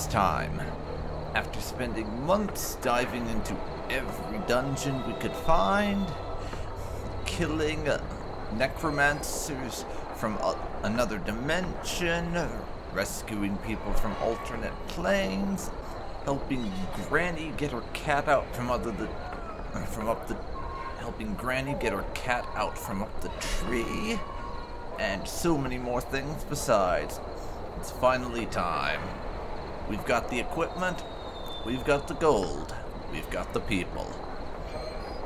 this time. After spending months diving into every dungeon we could find, killing necromancers from another dimension, rescuing people from alternate planes, helping Granny get her cat out helping Granny get her cat out from up the tree, and so many more things besides. It's finally time. We've got the equipment, we've got the gold, we've got the people.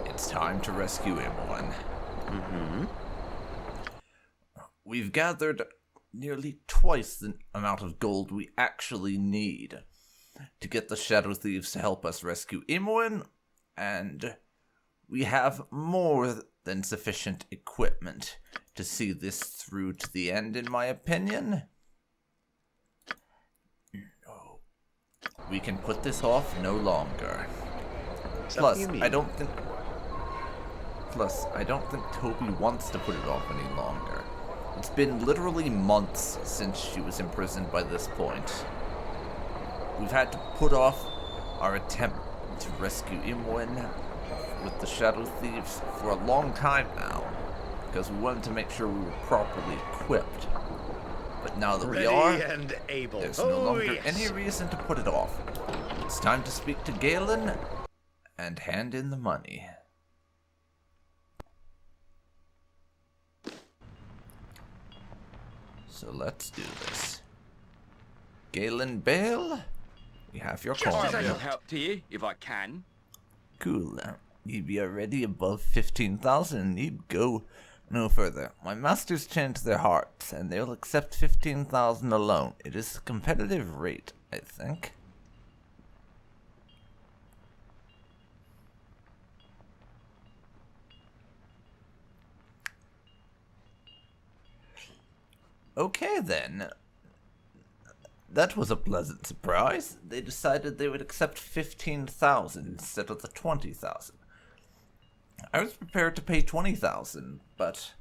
It's time to rescue everyone. We've gathered nearly twice the amount of gold we actually need to get the Shadow Thieves to help us rescue Imoen, and we have more than sufficient equipment to see this through to the end, in my opinion. We can put this off no longer. Plus, I don't think Toby wants to put it off any longer. It's been literally months since she was imprisoned by this point. We've had to put off our attempt to rescue Imoen with the Shadow Thieves for a long time now, because we wanted to make sure we were properly equipped. But now that we are, and able. There's no longer any reason to put it off. It's time to speak to Galen and hand in the money. So let's do this. Galen Bale, we have your coin. I'll help to you if I can. Cool. Ye be already above 15,000 and need go no further. My masters changed their hearts, and they'll accept 15,000 alone. It is a competitive rate, I think. Okay then. That was a pleasant surprise. They decided they would accept 15,000 instead of the 20,000. I was prepared to pay 20,000, but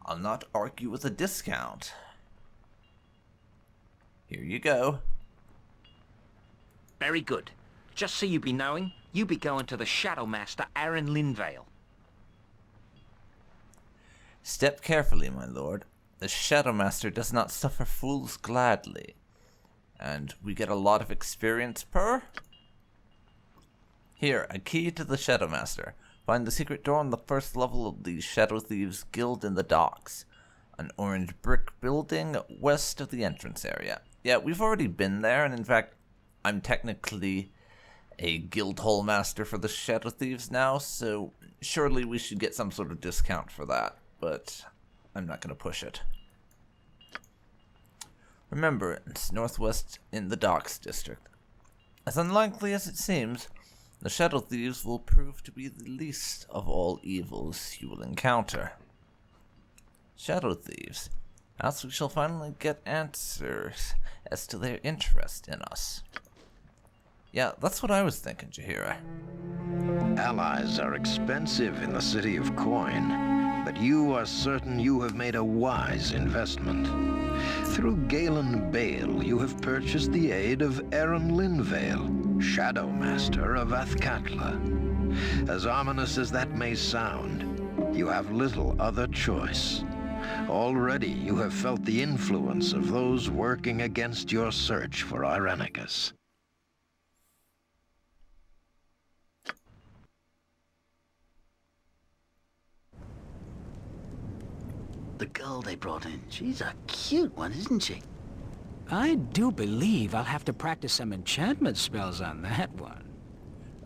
I'll not argue with a discount. Here you go. Very good. Just so you be knowing, you be going to the Shadowmaster, Aaron Linvale. Step carefully, my lord. The Shadowmaster does not suffer fools gladly. And we get a lot of experience per. Here, a key to the Shadowmaster. Find the secret door on the first level of the Shadow Thieves Guild in the docks. An orange brick building west of the entrance area. Yeah, we've already been there, and in fact, I'm technically a guild hall master for the Shadow Thieves now, so surely we should get some sort of discount for that, but I'm not going to push it. Remember, it's northwest in the docks district. As unlikely as it seems, the Shadow Thieves will prove to be the least of all evils you will encounter. Shadow Thieves. As we shall finally get answers as to their interest in us. Yeah, that's what I was thinking, Jaheira. Allies are expensive in the city of Coin, but you are certain you have made a wise investment. Through Galen Bale, you have purchased the aid of Aaron Linvale, Shadowmaster of Athkatla. As ominous as that may sound, you have little other choice. Already you have felt the influence of those working against your search for Irenicus. The girl they brought in, she's a cute one, isn't she? I do believe I'll have to practice some enchantment spells on that one.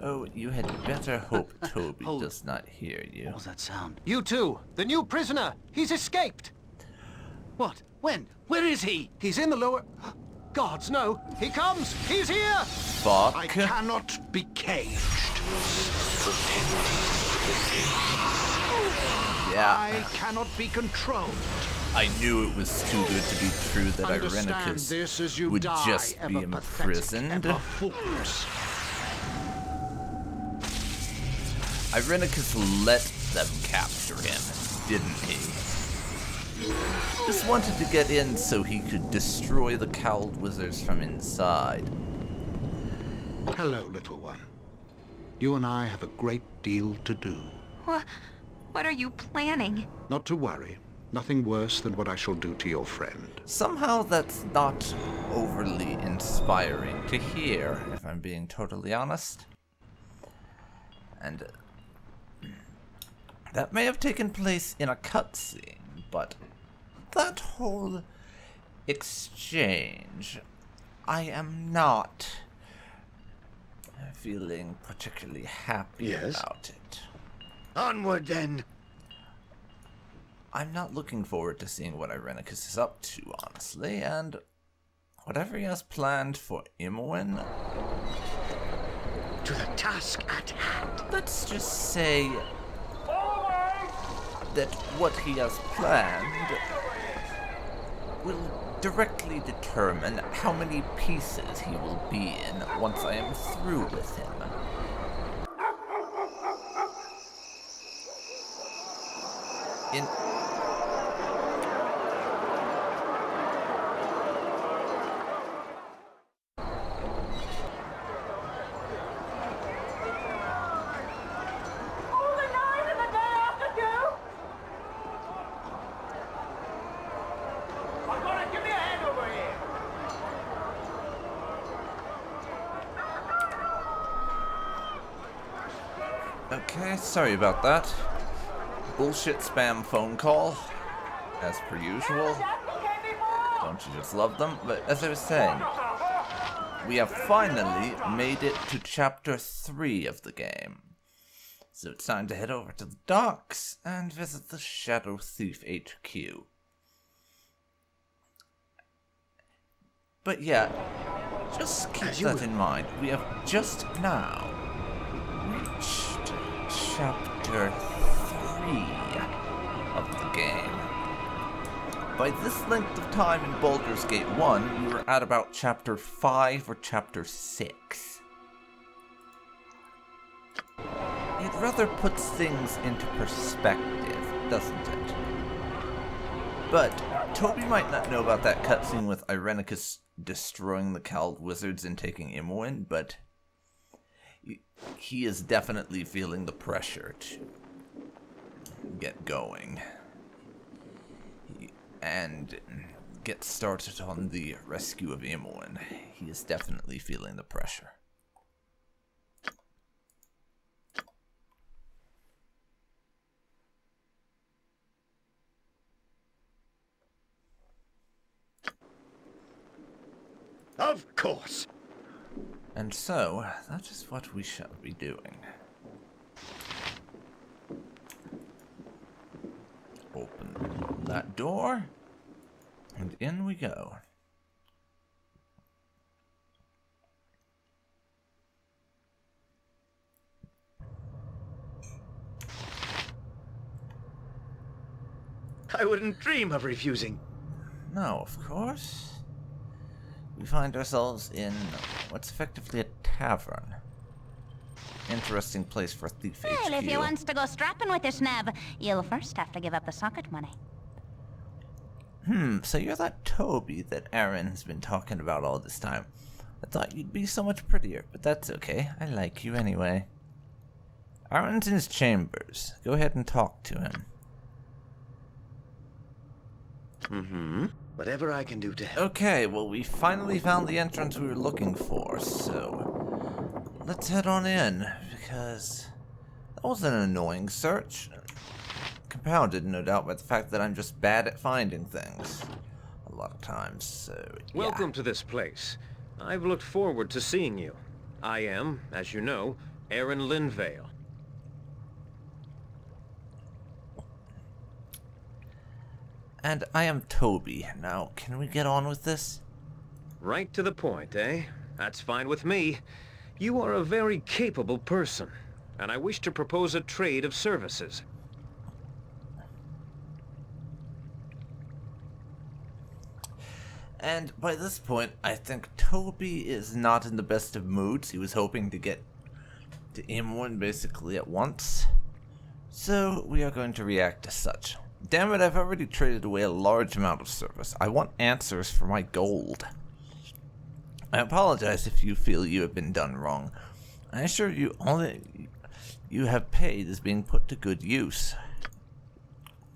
Oh, you had better hope Toby does not hear you. What was that sound? You two, the new prisoner. He's escaped. What? When? Where is he? He's in the lower... Gods, no. He comes. He's here. Fuck. I cannot be caged. Yeah. I cannot be controlled. I knew it was too good to be true that Irenicus would just be imprisoned. Irenicus let them capture him, didn't he? Just wanted to get in so he could destroy the cowled wizards from inside. Hello, little one. You and I have a great deal to do. What are you planning? Not to worry. Nothing worse than what I shall do to your friend. Somehow that's not overly inspiring to hear, if I'm being totally honest. And that may have taken place in a cutscene, but that whole exchange, I am not feeling particularly happy about it. Onward, then. I'm not looking forward to seeing what Irenicus is up to, honestly, and whatever he has planned for Imoen, To the task at hand. let's just say that what he has planned will directly determine how many pieces he will be in once I am through with him. In Okay, sorry about that. Bullshit spam phone call, as per usual. Don't you just love them? But as I was saying, we have finally made it to chapter 3 of the game. So it's time to head over to the docks and visit the Shadow Thief HQ. But yeah, just keep that in mind. We have just now reached chapter 3 of the game. By this length of time in Baldur's Gate 1, we were at about chapter 5 or chapter 6. It rather puts things into perspective, doesn't it? But Toby might not know about that cutscene with Irenicus destroying the Cowled Wizards and taking Imoen, but he is definitely feeling the pressure to get going and get started on the rescue of Imoen. He is definitely feeling the pressure. Of course. And so, that is what we shall be doing. Open that door, and in we go. I wouldn't dream of refusing. No, of course. We find ourselves in what's effectively a tavern. Interesting place for Thief HQ. Well, if you wants to go strapping with this nab, you'll first have to give up the socket money. So you're that Toby that Aaron has been talking about all this time. I thought you'd be so much prettier, but that's okay. I like you anyway. Aaron's in his chambers. Go ahead and talk to him. Whatever I can do to help. Okay, well, we finally found the entrance we were looking for, so let's head on in, because that was an annoying search. Compounded, no doubt, by the fact that I'm just bad at finding things a lot of times, so yeah. Welcome to this place. I've looked forward to seeing you. I am, as you know, Aaron Linvale. And I am Toby. Now, can we get on with this? Right to the point, eh? That's fine with me. You are a very capable person, and I wish to propose a trade of services. And by this point, I think Toby is not in the best of moods. He was hoping to get to Imoen basically at once. So we are going to react as such. Damn it, I've already traded away a large amount of service. I want answers for my gold. I apologize if you feel you have been done wrong. I assure you, all that you have paid is being put to good use.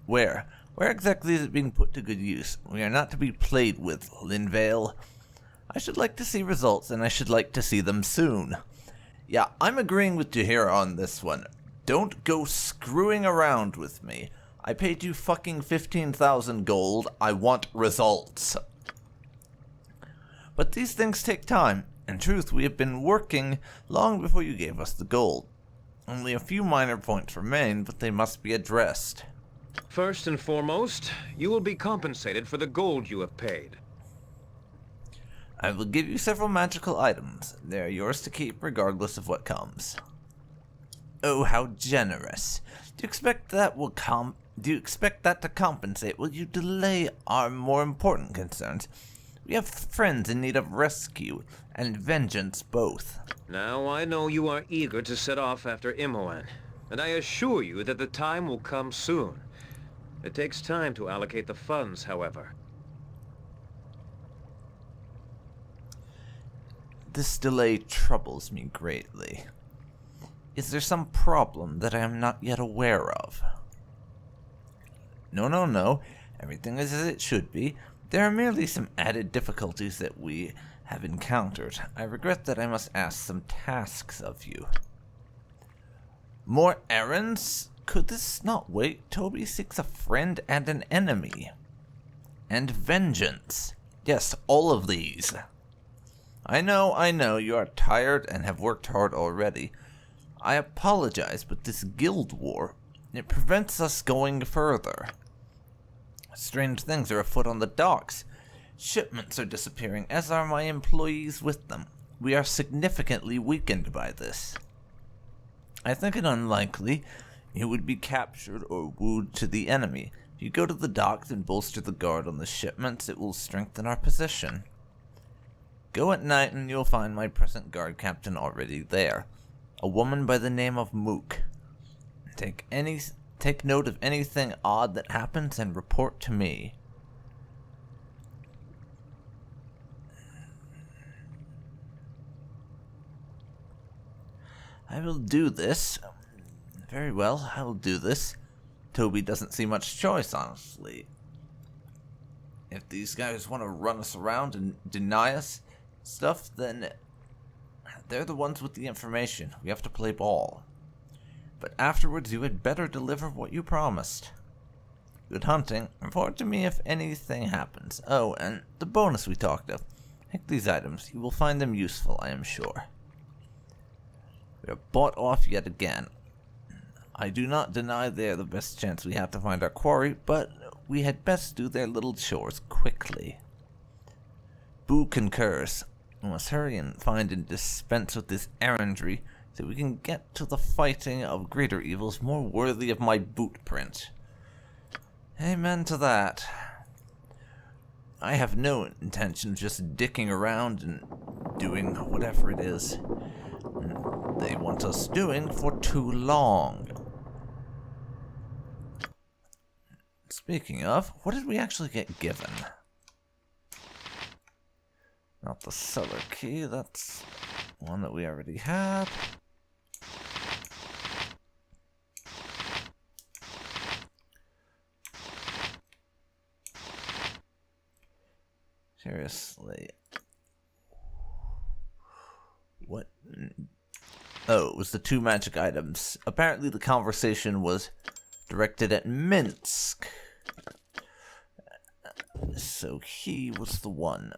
Where? Where exactly is it being put to good use? We are not to be played with, Linvale. I should like to see results, and I should like to see them soon. Yeah, I'm agreeing with Jahira on this one. Don't go screwing around with me. I paid you fucking 15,000 gold. I want results. But these things take time. In truth, we have been working long before you gave us the gold. Only a few minor points remain, but they must be addressed. First and foremost, you will be compensated for the gold you have paid. I will give you several magical items. They are yours to keep regardless of what comes. Oh, how generous. Do you expect that to compensate? Will you delay our more important concerns? We have friends in need of rescue and vengeance both. Now I know you are eager to set off after Imoen, and I assure you that the time will come soon. It takes time to allocate the funds, however. This delay troubles me greatly. Is there some problem that I am not yet aware of? No. Everything is as it should be. There are merely some added difficulties that we have encountered. I regret that I must ask some tasks of you. More errands? Could this not wait? Toby seeks a friend and an enemy. And vengeance. Yes, all of these. I know, you are tired and have worked hard already. I apologize, but this guild war, it prevents us going further. Strange things are afoot on the docks. Shipments are disappearing, as are my employees with them. We are significantly weakened by this. I think it unlikely you would be captured or wooed to the enemy. If you go to the docks and bolster the guard on the shipments, it will strengthen our position. Go at night and you'll find my present guard captain already there. A woman by the name of Mook. Take note of anything odd that happens and report to me. I will do this. Very well, I will do this. Toby doesn't see much choice, honestly. If these guys want to run us around and deny us stuff, then they're the ones with the information. We have to play ball. But afterwards, you had better deliver what you promised. Good hunting. Report to me if anything happens. Oh, and the bonus we talked of. Take these items. You will find them useful, I am sure. We are bought off yet again. I do not deny they are the best chance we have to find our quarry, but we had best do their little chores quickly. Boo concurs. We must hurry and find and dispense with this errandry so we can get to the fighting of greater evils more worthy of my boot print. Amen to that. I have no intention of just dicking around and doing whatever it is they want us doing for too long. Speaking of, what did we actually get given? Not the cellar key, that's one that we already had. Seriously. What? Oh, it was the two magic items. Apparently the conversation was directed at Minsk. So he was the one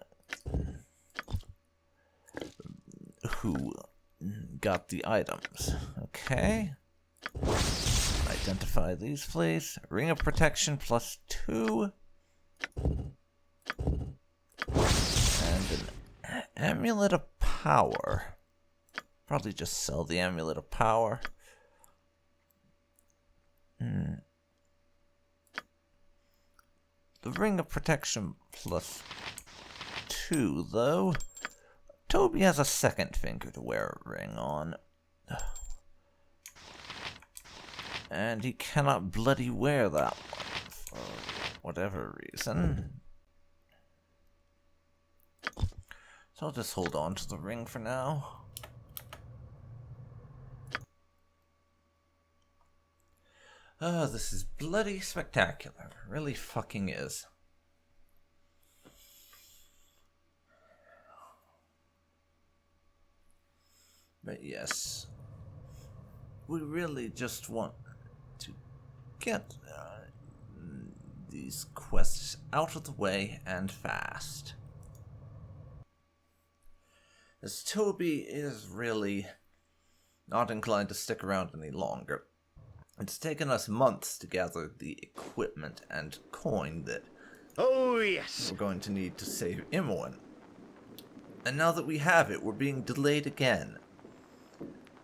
who got the items. Okay. Identify these, please. Ring of Protection +2. And an Amulet of Power. Probably just sell the Amulet of Power. The Ring of Protection +2, though. Toby has a second finger to wear a ring on. And he cannot bloody wear that one. whatever reason. So I'll just hold on to the ring for now. Oh, this is bloody spectacular. It really fucking is. But yes, we really just want to get these quests out of the way and fast. As Toby is really not inclined to stick around any longer. It's taken us months to gather the equipment and coin that we're going to need to save Imoen. And now that we have it, we're being delayed again.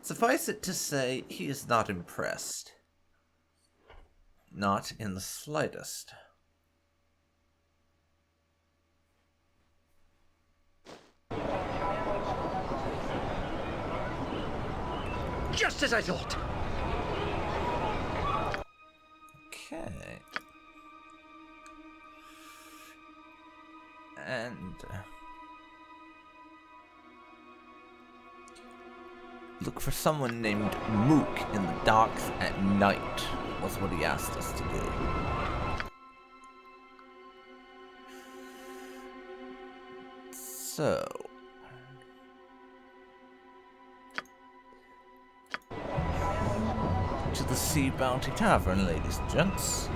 Suffice it to say, he is not impressed. Not in the slightest. Just as I thought. Okay. And look for someone named Mook in the docks at night, was what he asked us to do. So to the Sea Bounty Tavern, ladies and gents.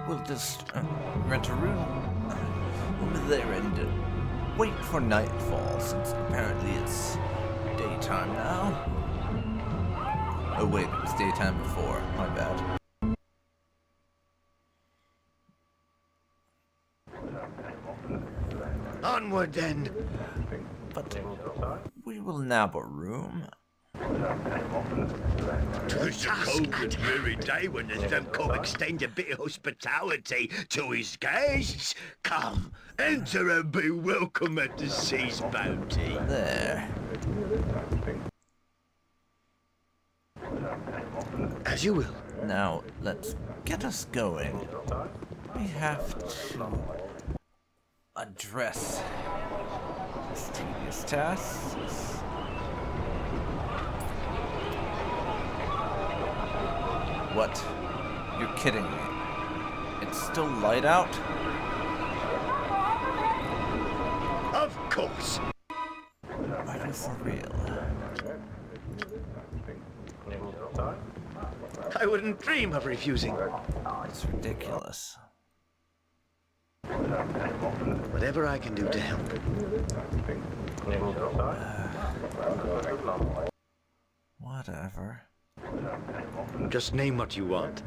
We'll just rent a room over there and wait for nightfall, since apparently it's daytime now. Oh wait, it was daytime before. My bad. Onward then. But we will nab a room. It's a cold and dreary day when there's them come extend a bit of hospitality to his guests. Come, enter and be welcome at the Sea's Bounty. There. As you will. Now, let's get us going. We have to address this tedious task. What? You're kidding me. It's still light out? Of course. Are you for real? I wouldn't dream of refusing. It's ridiculous. Whatever I can do to help. Whatever. Just name what you want.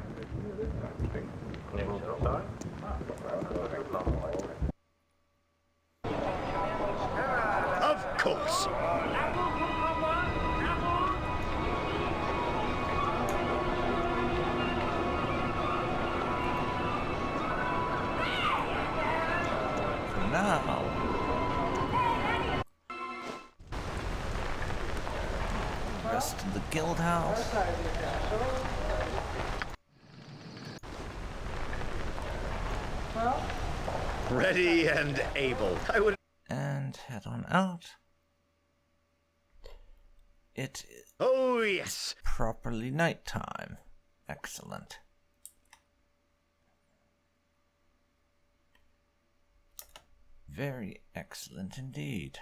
Of course. For now. Rest in the guild house. Ready and able. I would. And head on out. It is Oh, yes. properly nighttime. Excellent. Very excellent indeed.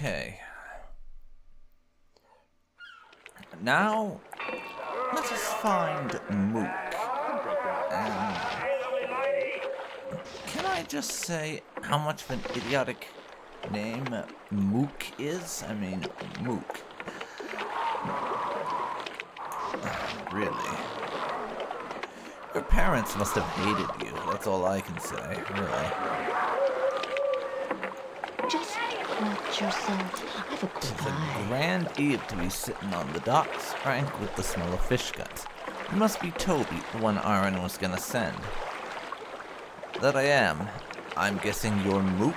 Okay. Now, let us find Mook. And can I just say how much of an idiotic name Mook is? I mean, Mook. Really? Your parents must have hated you. That's all I can say, really. Just watch yourself. I've a It's good a eye. grand eve to be sitting on the docks, rank with the smell of fish guts. You must be Toby, the one Aaron was gonna send. That I am. I'm guessing you're Mook?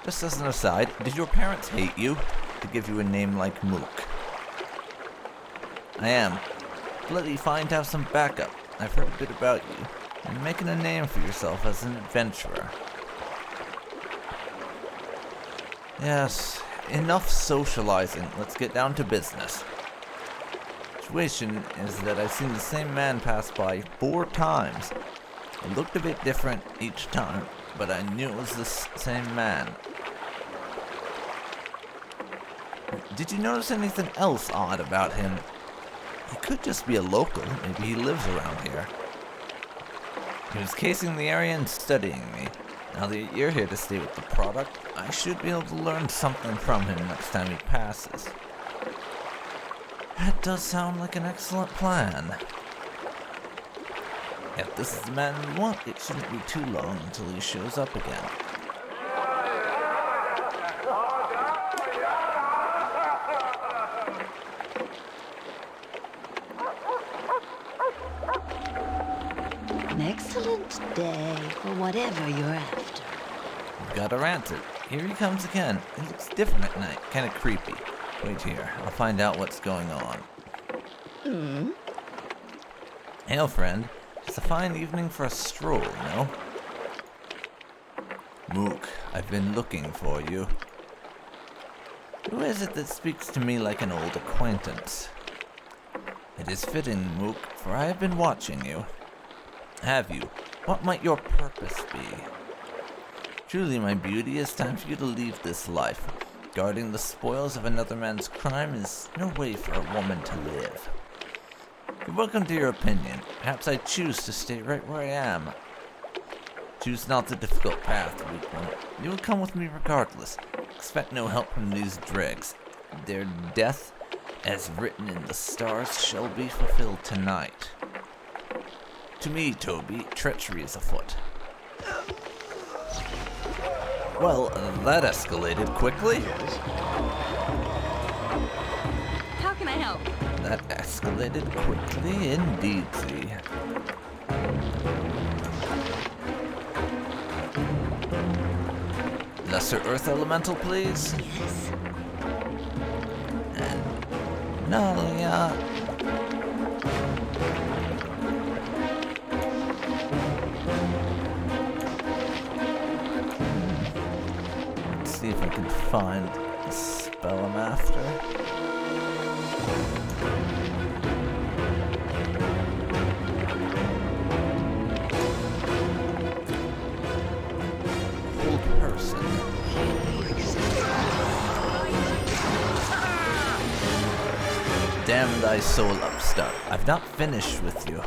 Just as an aside, did your parents hate you to give you a name like Mook? I am. Bloody fine to have some backup. I've heard a bit about you. You're making a name for yourself as an adventurer. Yes, enough socializing. Let's get down to business. Situation is that I've seen the same man pass by 4 times. He looked a bit different each time, but I knew it was the same man. Did you notice anything else odd about him? He could just be a local. Maybe he lives around here. He was casing the area and studying me. Now that you're here to stay with the product, I should be able to learn something from him next time he passes. That does sound like an excellent plan. If this is the man we want, it shouldn't be too long until he shows up again. An excellent day for whatever you're after. You've got her answered. Here he comes again. He looks different at night, kind of creepy. Wait here, I'll find out what's going on. Hail, friend. It's a fine evening for a stroll, no? Mook, I've been looking for you. Who is it that speaks to me like an old acquaintance? It is fitting, Mook, for I have been watching you. Have you? What might your purpose be? Truly, my beauty, it's time for you to leave this life. Guarding the spoils of another man's crime is no way for a woman to live. You're welcome to your opinion. Perhaps I choose to stay right where I am. Choose not the difficult path, weak one. You will come with me regardless. Expect no help from these dregs. Their death, as written in the stars, shall be fulfilled tonight. To me, Toby, treachery is afoot. Well, that escalated quickly. How can I help? That escalated quickly indeed, see. Lesser Earth Elemental, please. Yes. And Nalia. Let's see if I can find the spell I'm after. Damn thy soul, upstart. I've not finished with you.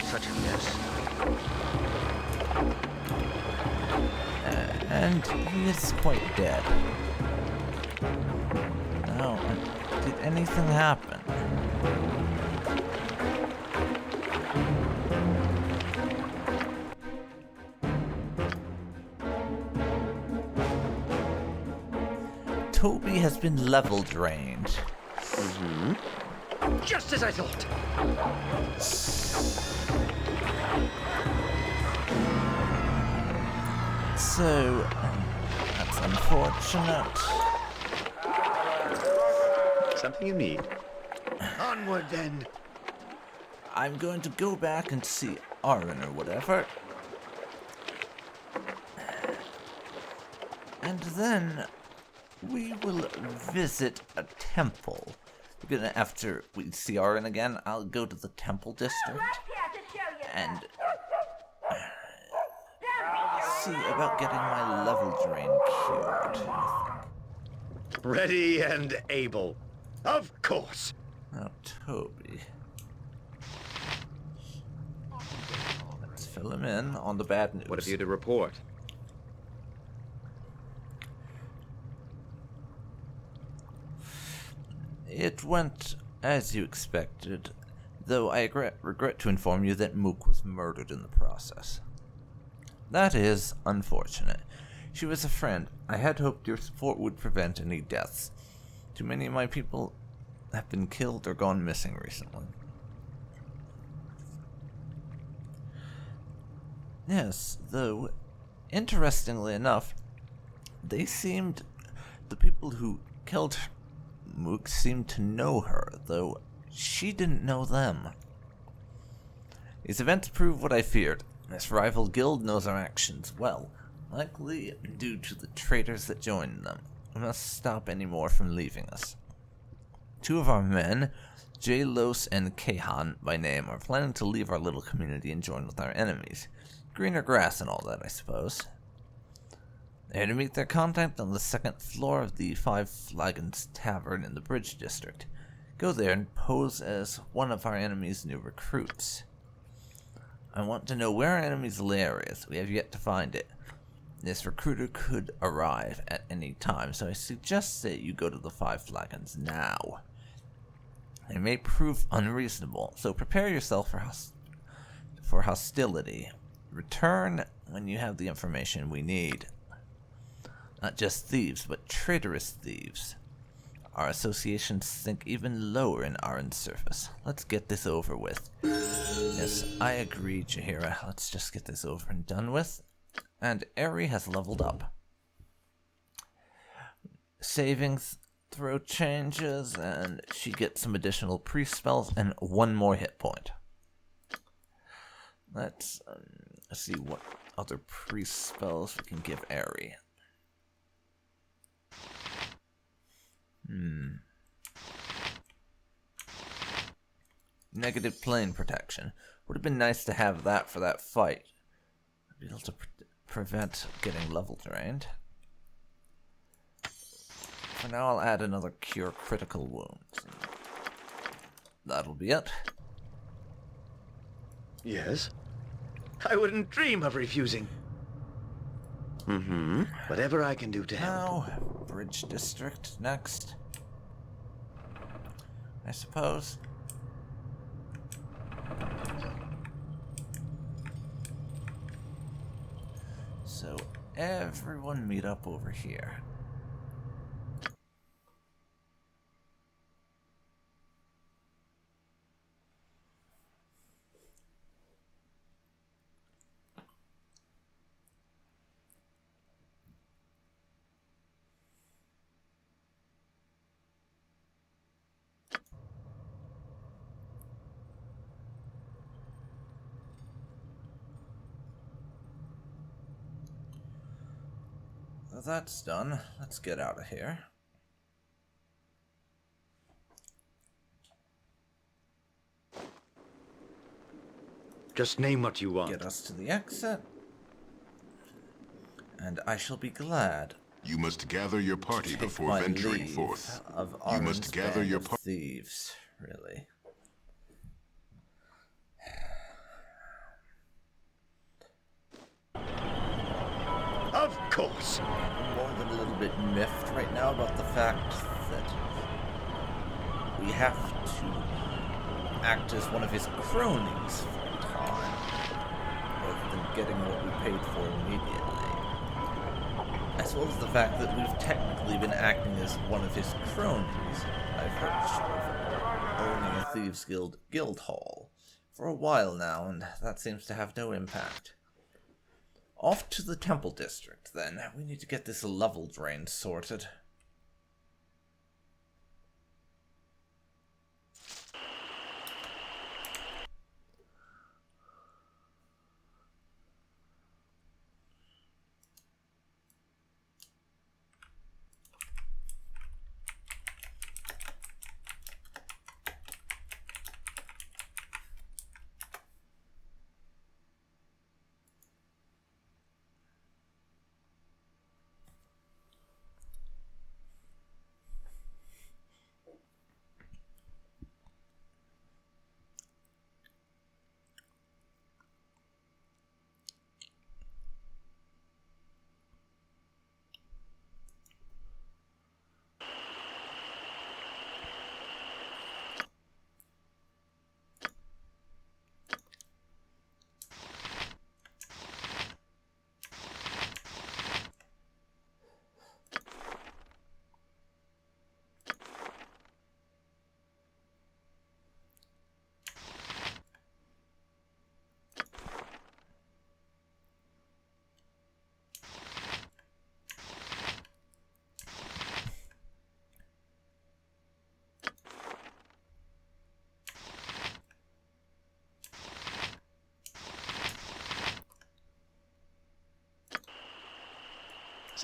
Such a mess. And he is quite dead. Now, did anything happen? Toby has been level drained. Just as I thought. So, that's unfortunate. Something you need. Onward then. I'm going to go back and see Aaron or whatever. And then we will visit a temple. We're gonna, after we see Aaron again, I'll go to the temple district and see about getting my level drain cured, I think. Ready and able. Of course. Now, Toby. Let's fill him in on the bad news. What have you to report? It went as you expected, though I regret to inform you that Mook was murdered in the process. That is unfortunate. She was a friend. I had hoped your support would prevent any deaths. Too many of my people have been killed or gone missing recently. Yes, though, interestingly enough, the people who killed Mook seemed to know her, though she didn't know them. These events prove what I feared. This rival guild knows our actions well, likely due to the traitors that joined them. We must stop any more from leaving us. 2 of our men, Jalos and Kahan by name, are planning to leave our little community and join with our enemies. Greener grass and all that, I suppose. They're to meet their contact on the 2nd floor of the Five Flagons Tavern in the Bridge District. Go there and pose as one of our enemy's new recruits. I want to know where our enemy's lair is. We have yet to find it. This recruiter could arrive at any time, so I suggest that you go to the Five Flagons now. They may prove unreasonable, so prepare yourself for hostility. Return when you have the information we need. Not just thieves, but traitorous thieves. Our associations sink even lower in Aran's surface. Let's get this over with. Yes, I agree, Jaheira. Let's just get this over and done with. And Eri has leveled up. Saving throw changes, and she gets some additional priest spells and 1 more hit point. Let's see what other priest spells we can give Eri. Negative plane protection. Would have been nice to have that for that fight. Be able to prevent getting level drained. For now, I'll add another cure critical wounds. That'll be it. Yes? I wouldn't dream of refusing. Whatever I can do to help. Now, Bridge District next. I suppose. So, everyone meet up over here. Well, that's done. Let's get out of here. Just name what you want. Get us to the exit. And I shall be glad. You must gather your party Take before my venturing leave forth. Of You must gather your party. Thieves, really. Of course. I'm more than a little bit miffed right now about the fact that we have to act as one of his cronies for a time, rather than getting what we paid for immediately. As well as the fact that we've technically been acting as one of his cronies by virtue of owning a Thieves Guild Hall for a while now, and that seems to have no impact. Off to the Temple District, then. We need to get this level drain sorted.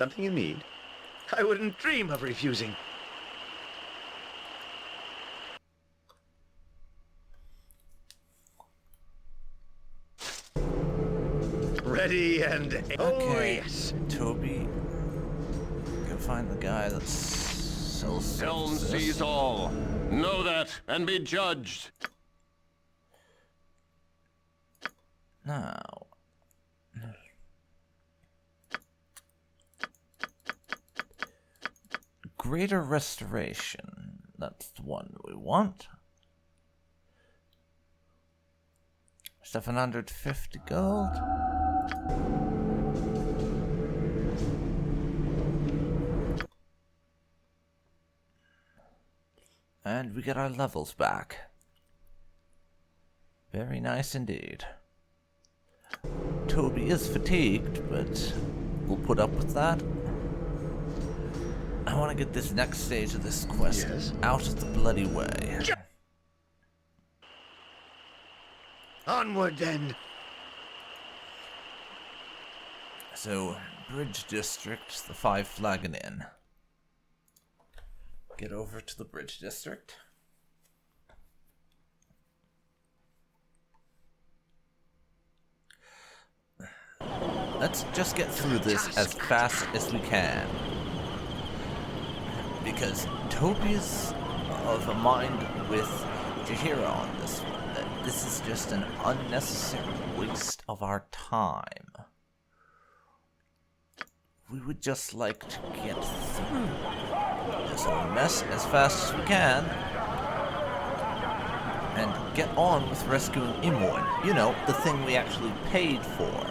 Something you need? I wouldn't dream of refusing. Ready and... Okay, Oh, yes. Toby. Go find the guy that sells Helm services. sees all. Know that and be judged. Now. Greater Restoration. That's the one we want. 750 gold. And we get our levels back. Very nice indeed. Toby is fatigued, but we'll put up with that. I want to get this next stage of this quest out of the bloody way. Onward then. So, Bridge District, the 5 Flagon Inn. Get over to the Bridge District. Let's just get through this as fast as we can. Because Toby's of a mind with Jahira on this one. That this is just an unnecessary waste of our time. We would just like to get through this whole mess as fast as we can. And get on with rescuing Imoen. You know, the thing we actually paid for.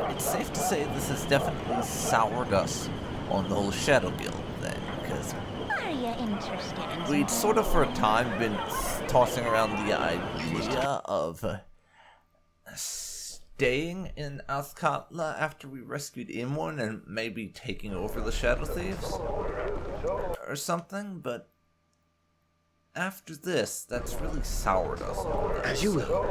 It's safe to say this has definitely soured us on the whole Shadow Guild thing, because Are you interested in we'd something? sort of for a time been tossing around the idea of staying in Azkatla after we rescued Imorn and maybe taking over the Shadow Thieves or something, but after this, that's really soured us on this. As you will.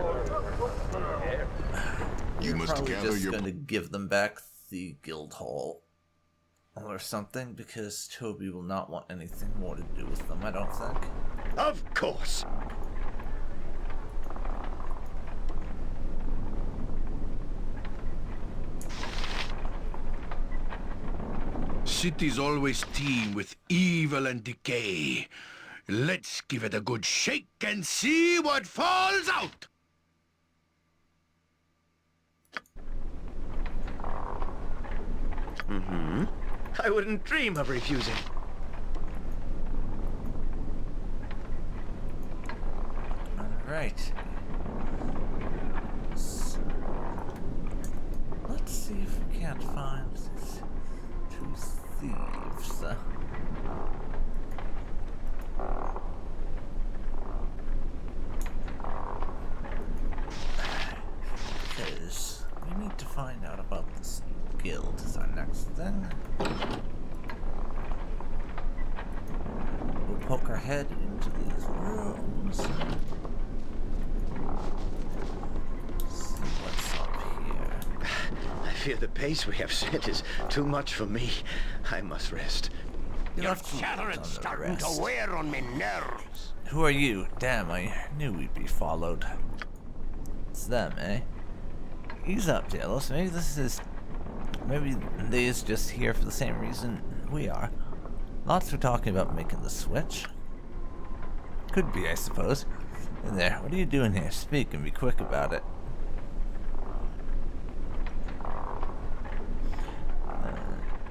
You must Probably gather just your... going to give them back the guild hall or something, because Toby will not want anything more to do with them, I don't think. Of course. Cities always teem with evil and decay. Let's give it a good shake and see what falls out. I wouldn't dream of refusing. Alright. So, let's see if we can't find these 2 thieves. Because we need to find out about this guild is our next thing. We'll poke our head into these rooms. See what's up here. I fear the pace we have set is too much for me. I must rest. You'll have to wait on the starting rest. to wear on me nerves. Who are you? Damn, I knew we'd be followed. It's them, eh? Ease up, Jealous. Maybe this is... Maybe they's just here for the same reason we are. Lots were talking about making the switch. Could be, I suppose. In there, what are you doing here? Speak and be quick about it.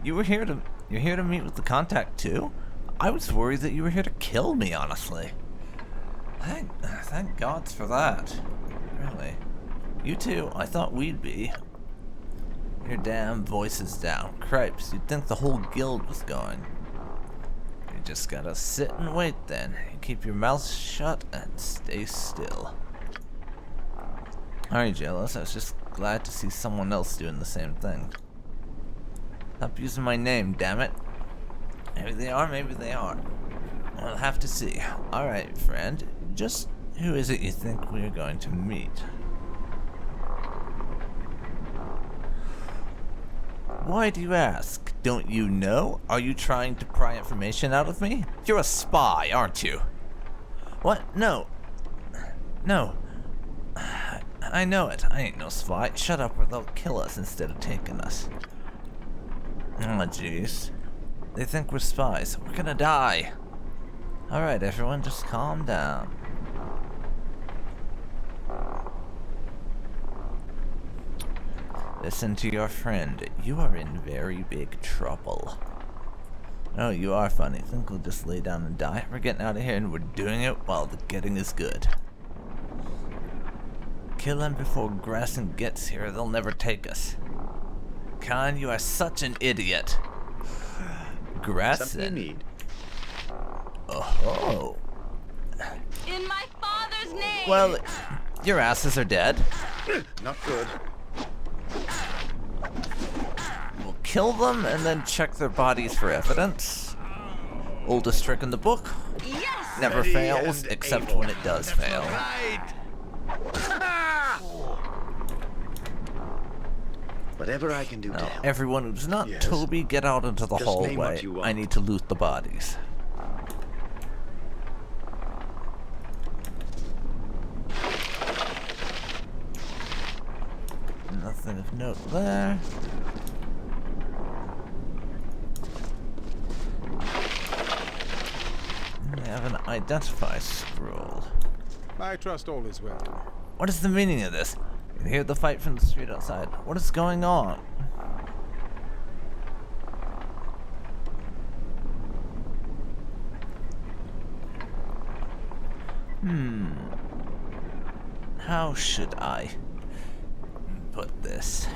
You're here to meet with the contact too? I was worried that you were here to kill me, honestly. Thank gods for that. Really. You two, I thought we'd be. Your damn voice is down. Cripes, you'd think the whole guild was going. You just gotta sit and wait then. You keep your mouth shut and stay still. Alright, Jealous, I was just glad to see someone else doing the same thing. Stop using my name, damn it. Maybe they are, maybe they aren't. We'll have to see. Alright, friend. Just who is it you think we're going to meet? Why do you ask? Don't you know? Are you trying to pry information out of me? You're a spy, aren't you? What? No. No. I know it. I ain't no spy. Shut up or they'll kill us instead of taking us. Oh, jeez. They think we're spies. We're gonna die. Alright, everyone, just calm down. Listen to your friend. You are in very big trouble. Oh, you are funny. Think we'll just lay down and die? We're getting out of here and we're doing it while the getting is good. Kill them before Grasson gets here. They'll never take us. Khan, you are such an idiot. Grasson. Something you need. Oh. In my father's name! Well, your asses are dead. Not good. We'll kill them and then check their bodies for evidence. Oldest trick in the book. Yes! Never Ready fails, and except able. when it does fail. Right. Whatever I can do to Now, help. everyone who's not Yes. Toby, get out into the Just name what hallway. you want. I need to loot the bodies. Nothing of note there. We have an identify scroll. I trust all is well. What is the meaning of this? You can hear the fight from the street outside. What is going on? How should I put this?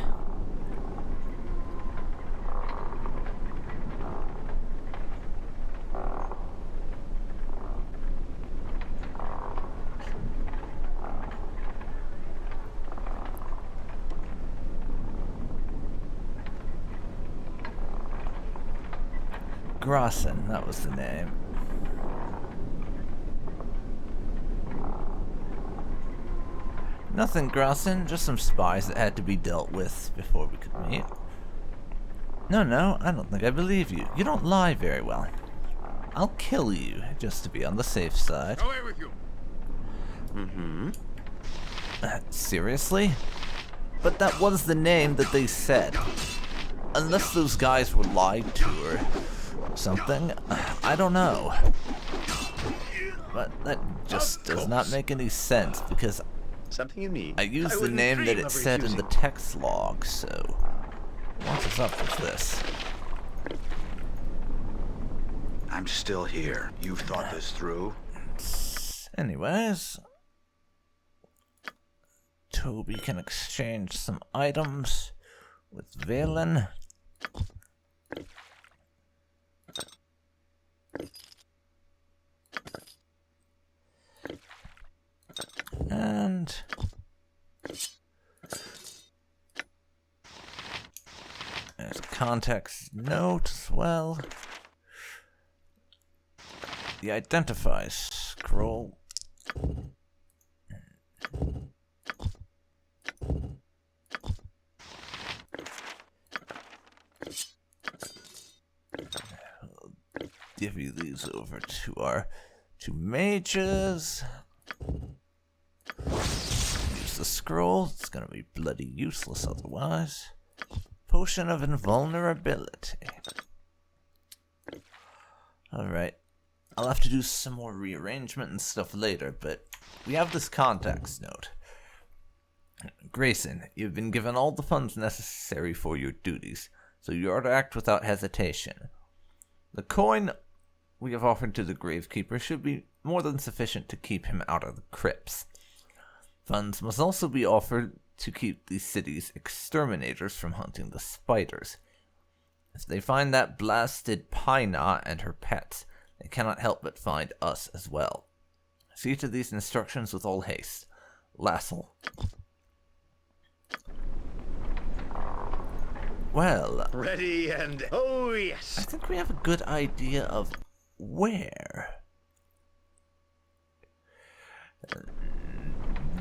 Grasson, that was the name. Nothing, Grasson, just some spies that had to be dealt with before we could meet. No, I don't think I believe you. You don't lie very well. I'll kill you, just to be on the safe side. Away with you. Seriously? But that was the name that they said. Unless those guys were lied to or something, I don't know. But that just does not make any sense because Something you need. I used the wouldn't name that dream it of said in the refusing. text log, so what is up with this? I'm still here. You've thought this through? Anyways, Toby can exchange some items with Valen. And there's a context note as well. The identify scroll. Give you these over to our two mages. Use the scroll. It's gonna be bloody useless otherwise. Potion of invulnerability. Alright. I'll have to do some more rearrangement and stuff later, but we have this context note. Grayson, you've been given all the funds necessary for your duties, so you are to act without hesitation. The coin we have offered to the Gravekeeper should be more than sufficient to keep him out of the crypts. Funds must also be offered to keep the city's exterminators from hunting the spiders. If they find that blasted Pina and her pets, they cannot help but find us as well. See to these instructions with all haste. Lassel. Well, Ready and... Oh, I yes. think we have a good idea of where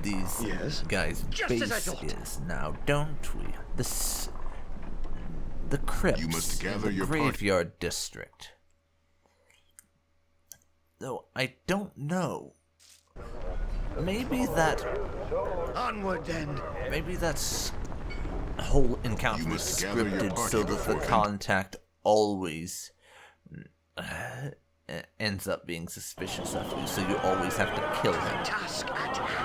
these Yes? guys' Just as I base thought. is now, don't we? The the crypts You must in gather the your graveyard district. Though I don't know. Maybe that... Onward, then. Maybe that's... whole encounter is scripted so that the contact always ends up being suspicious of you, so you always have to kill him.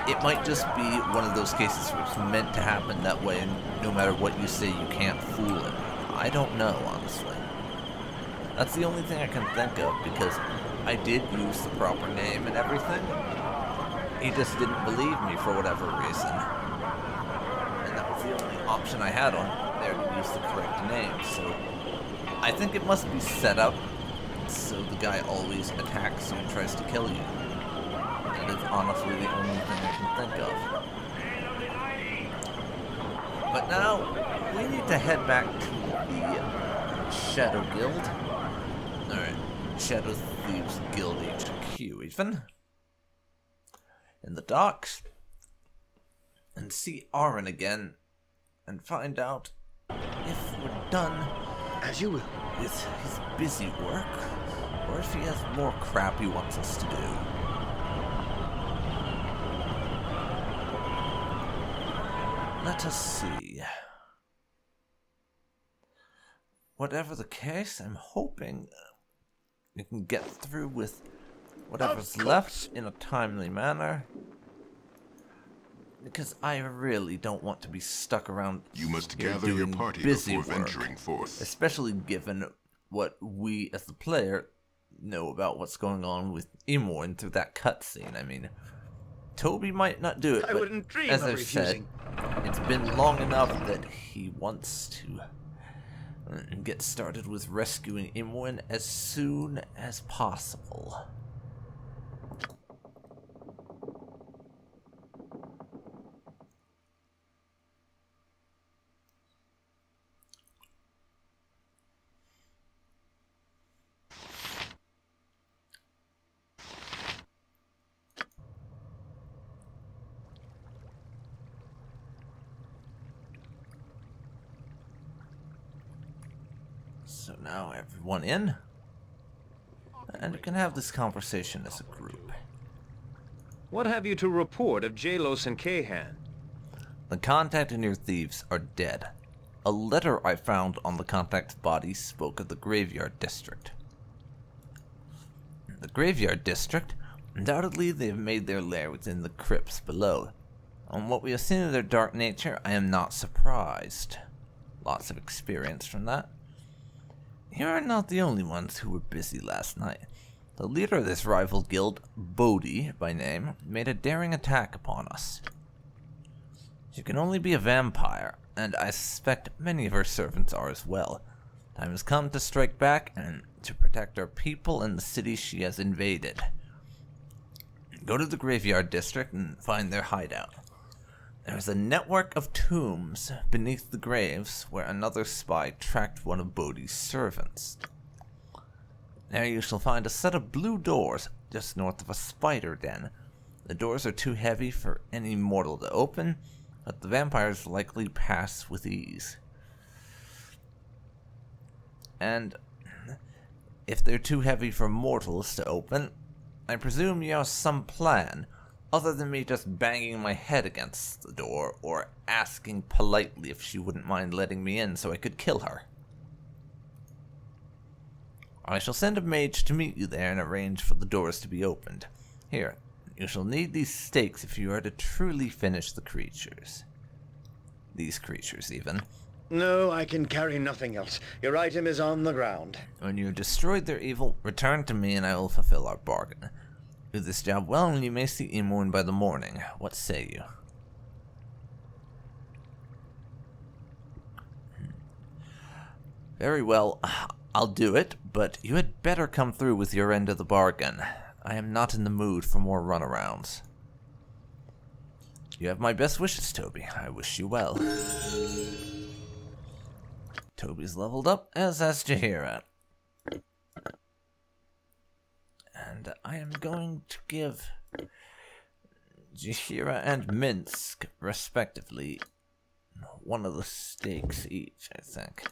It might just be one of those cases where it's meant to happen that way, and no matter what you say, you can't fool him. I don't know, honestly. That's the only thing I can think of, because I did use the proper name and everything. He just didn't believe me for whatever reason. And that was the only option I had on there to use the correct name, so I think it must be set up so the guy always attacks you and tries to kill you. That is honestly the only thing I can think of. But now, we need to head back to the Shadow Guild. Alright, Shadow Thieves Guild HQ even. In the docks. And see Aaron again. And find out if we're done as you will with his busy work, or if he has more crap he wants us to do. Let us see. Whatever the case, I'm hoping we can get through with whatever's left in a timely manner. Because I really don't want to be stuck around. You must here gather your doing party busy before work, venturing forth. especially given what we as the player know about what's going on with Imoen through that cutscene. I mean, Toby might not do it, I but wouldn't dream as of I've refusing. said, it's been long enough that he wants to get started with rescuing Imoen as soon as possible. So now everyone in, and we can have this conversation as a group. What have you to report of Jalos and Kahan? The contact and your thieves are dead. A letter I found on the contact's body spoke of the graveyard district. The graveyard district? Undoubtedly they have made their lair within the crypts below. On what we have seen of their dark nature, I am not surprised. Lots of experience from that. You are not the only ones who were busy last night. The leader of this rival guild, Baldur by name, made a daring attack upon us. She can only be a vampire, and I suspect many of her servants are as well. Time has come to strike back and to protect our people and the city she has invaded. Go to the graveyard district and find their hideout. There is a network of tombs beneath the graves where another spy tracked one of Bodhi's servants. There you shall find a set of blue doors just north of a spider den. The doors are too heavy for any mortal to open, but the vampires likely pass with ease. And if they're too heavy for mortals to open, I presume you have some plan, other than me just banging my head against the door or asking politely if she wouldn't mind letting me in so I could kill her. I shall send a mage to meet you there and arrange for the doors to be opened. Here, you shall need these stakes if you are to truly finish the creatures. These creatures, even. No, I can carry nothing else. Your item is on the ground. When you have destroyed their evil, return to me and I will fulfill our bargain. Do this job well and you may see Imoen by the morning. What say you? Very well, I'll do it, but you had better come through with your end of the bargain. I am not in the mood for more runarounds. You have my best wishes, Toby. I wish you well. Toby's leveled up, as has Jaheira. And I am going to give Jaheira and Minsk, respectively, one of the stakes each, I think.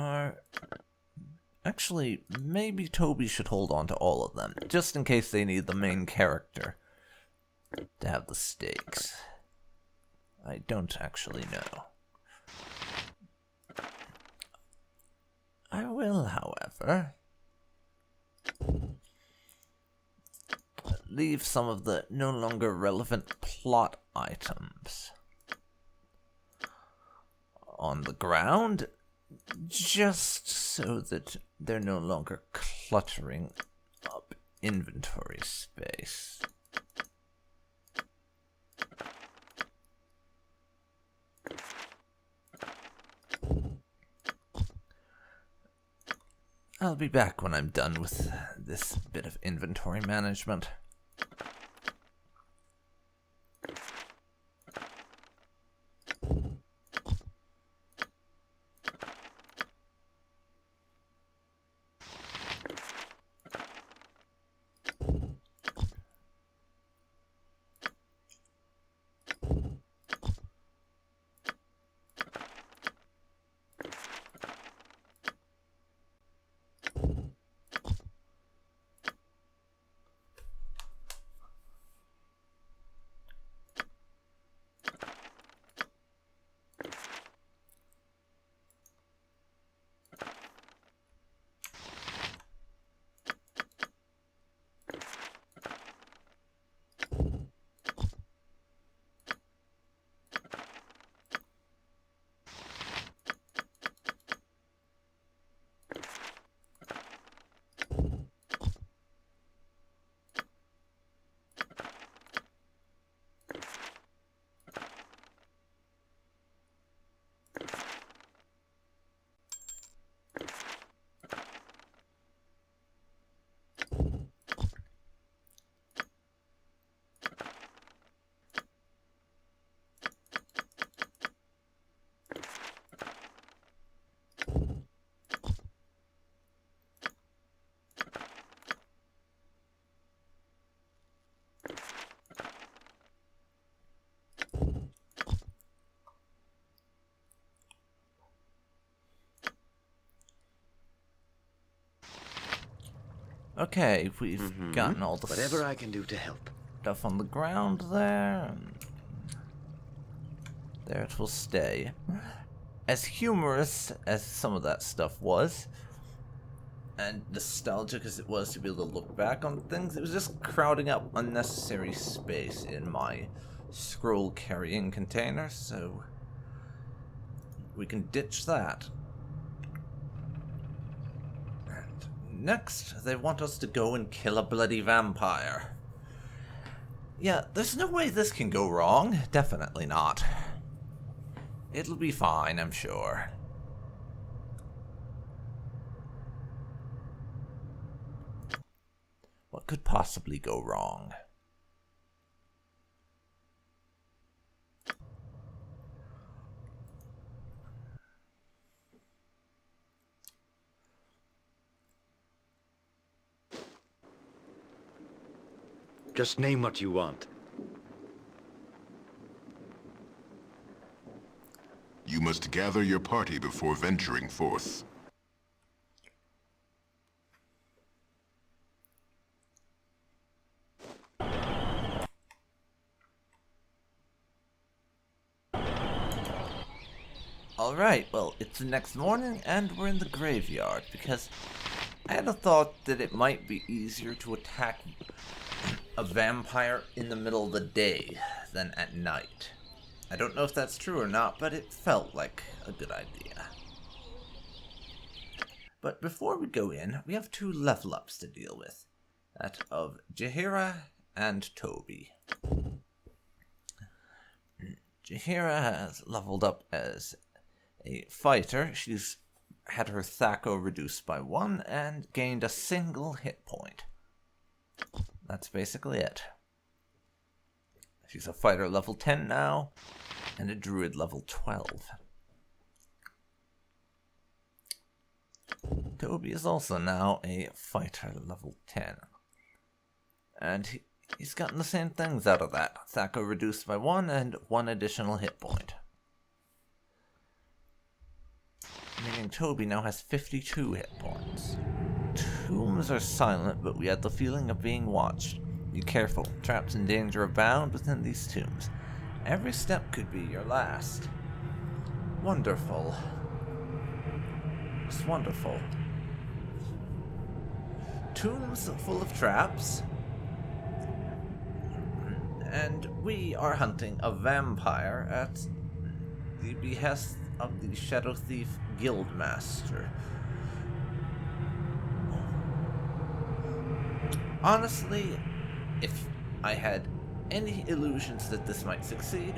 are... Actually, maybe Toby should hold on to all of them, just in case they need the main character to have the stakes. I don't actually know. I will, however, leave some of the no longer relevant plot items on the ground, just so that they're no longer cluttering up inventory space. I'll be back when I'm done with this bit of inventory management. Okay, we've gotten all the whatever I can do to help. Stuff on the ground there. And there it will stay. As humorous as some of that stuff was, and nostalgic as it was to be able to look back on things, it was just crowding up unnecessary space in my scroll carrying container, so we can ditch that. Next, they want us to go and kill a bloody vampire. Yeah, there's no way this can go wrong. Definitely not. It'll be fine, I'm sure. What could possibly go wrong? Just name what you want. You must gather your party before venturing forth. Alright, well, it's the next morning and we're in the graveyard because I had a thought that it might be easier to attack a vampire in the middle of the day than at night. I don't know if that's true or not, but it felt like a good idea. But before we go in, we have 2 level ups to deal with. That of Jaheira and Toby. Jaheira has leveled up as a fighter. She's had her Thaco reduced by 1 and gained a single hit point. That's basically it. She's a fighter level 10 now, and a druid level 12. Toby is also now a fighter level 10. And he's gotten the same things out of that. Thaco reduced by 1 and 1 additional hit point. meaning Toby now has 52 hit points. Tombs are silent, but we had the feeling of being watched. Be careful, traps and danger abound within these tombs. Every step could be your last. Wonderful. It's wonderful. Tombs full of traps. And we are hunting a vampire at the behest of the Shadow Thief Guildmaster. Honestly, if I had any illusions that this might succeed,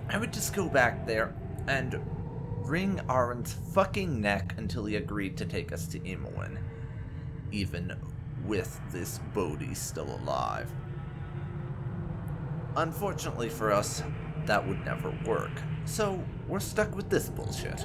I would just go back there and wring Aron's fucking neck until he agreed to take us to Imoen, even with this Bodhi still alive. Unfortunately for us, that would never work, so we're stuck with this bullshit.